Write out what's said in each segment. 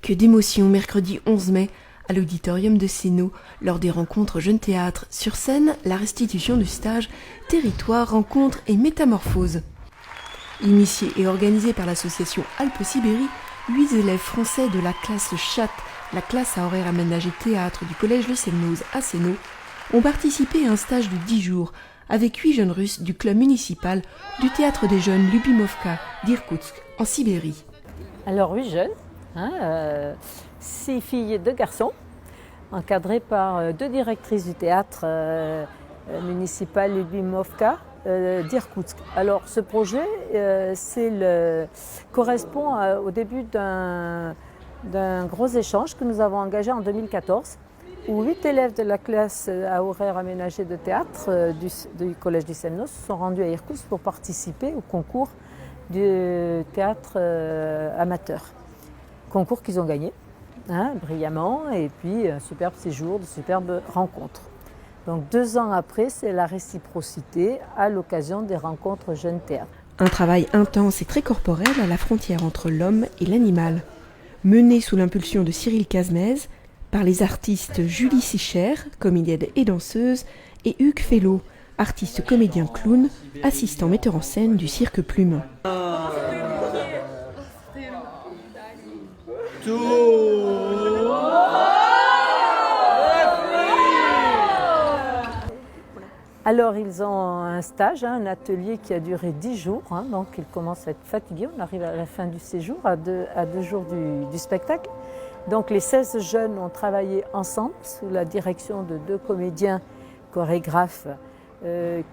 Que d'émotions mercredi 11 mai à l'auditorium de Sénaux lors des rencontres Jeunes Théâtres. Sur scène, la restitution du stage Territoire, rencontres et métamorphoses. Initié et organisé par l'association Alpes-Sibérie, 8 élèves français de la classe Chat, la classe à horaire aménagé théâtre du collège Le Semnoz à Sénaux, ont participé à un stage de 10 jours avec 8 jeunes Russes du club municipal du théâtre des jeunes Lubimovka d'Irkoutsk en Sibérie. Alors 8 jeunes, 6 filles et 2 garçons, encadrés par 2 directrices du théâtre municipal Lubimovka d'Irkoutsk. Alors ce projet correspond au début d'un gros échange que nous avons engagé en 2014, où 8 élèves de la classe à horaire aménagé de théâtre du collège du Semnoz se sont rendus à Irkoutsk pour participer au concours du théâtre amateur. Concours qu'ils ont gagné brillamment, et puis un superbe séjour, de superbes rencontres. Donc 2 ans après, c'est la réciprocité à l'occasion des rencontres Jeunes Théâtres. Un travail intense et très corporel à la frontière entre l'homme et l'animal. Mené sous l'impulsion de Cyril Kazmez, par les artistes Julie Sicher, comédienne et danseuse, et Hugues Fellow, artiste comédien clown, assistant metteur en scène du Cirque Plume. Alors ils ont un stage, un atelier qui a duré 10 jours, donc ils commencent à être fatigués. On arrive à la fin du séjour, à 2 jours du spectacle. Donc les 16 jeunes ont travaillé ensemble sous la direction de 2 comédiens chorégraphes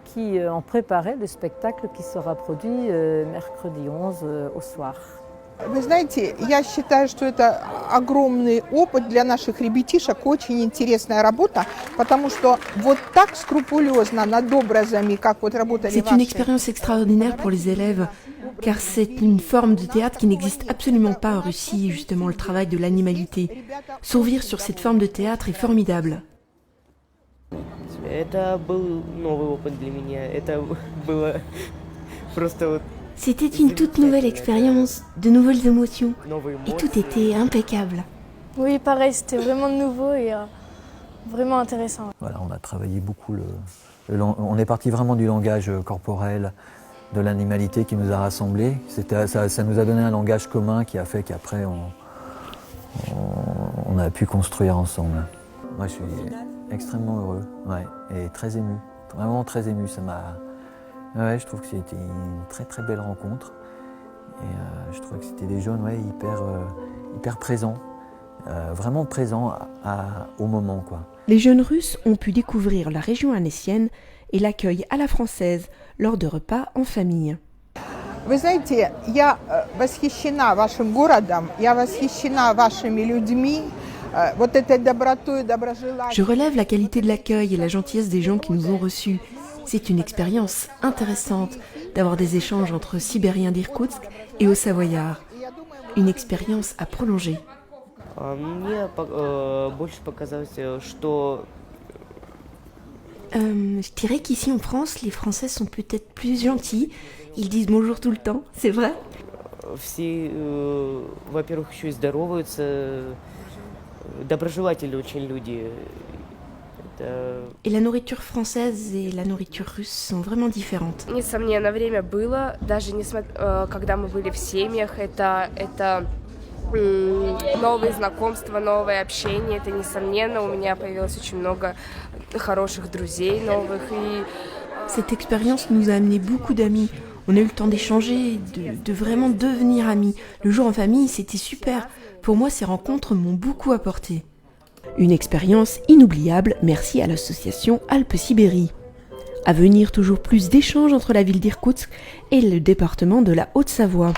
qui ont préparé le spectacle qui sera produit mercredi 11 au soir. Вы знаете, я считаю, что это огромный опыт для наших ребятишек, очень интересная работа, потому что вот так скрупулезно над образами, как вот работали ваши... C'est une expérience extraordinaire pour les élèves, car c'est une forme de théâtre qui n'existe absolument pas en Russie, justement le travail de l'animalité. S'ouvrir sur cette forme de théâtre est formidable. Это был новый опыт для меня. Это было просто вот... C'était une toute nouvelle expérience, de nouvelles émotions, et tout était impeccable. Oui, pareil, c'était vraiment nouveau et vraiment intéressant. Voilà, on a travaillé beaucoup, on est parti vraiment du langage corporel, de l'animalité qui nous a rassemblés. Ça nous a donné un langage commun qui a fait qu'après on a pu construire ensemble. Moi je suis extrêmement heureux, et très ému, vraiment très ému. Ouais, je trouve que c'était une très très belle rencontre, et je trouve que c'était des jeunes hyper présents, vraiment présents au moment, quoi. Les jeunes Russes ont pu découvrir la région annécienne et l'accueil à la française lors de repas en famille. Вы знаете, я восхищена вашим городом, я восхищена вашими людьми. Вот этой добротой, доброжеланием. Je relève la qualité de l'accueil et la gentillesse des gens qui nous ont reçus. C'est une expérience intéressante d'avoir des échanges entre Sibériens d'Irkoutsk et Haut-Savoyards. Une expérience à prolonger. Мне больше показалось, что... Je dirais qu'ici en France, les Français sont peut-être plus gentils. Ils disent bonjour tout le temps, c'est vrai? Все, во-первых, еще и здороваются, доброжелательные очень люди. Et la nourriture française et la nourriture russe sont vraiment différentes. Несомненно, время было, даже когда мы были в семьях, это новые знакомства, новое общение, это несомненно, у меня появилось очень много хороших друзей новых. Cette expérience nous a amené beaucoup d'amis. On a eu le temps d'échanger, de vraiment devenir amis. Le jour en famille, c'était super. Pour moi, ces rencontres m'ont beaucoup apporté. Une expérience inoubliable, merci à l'association Alpes-Sibérie. À venir, toujours plus d'échanges entre la ville d'Irkoutsk et le département de la Haute-Savoie.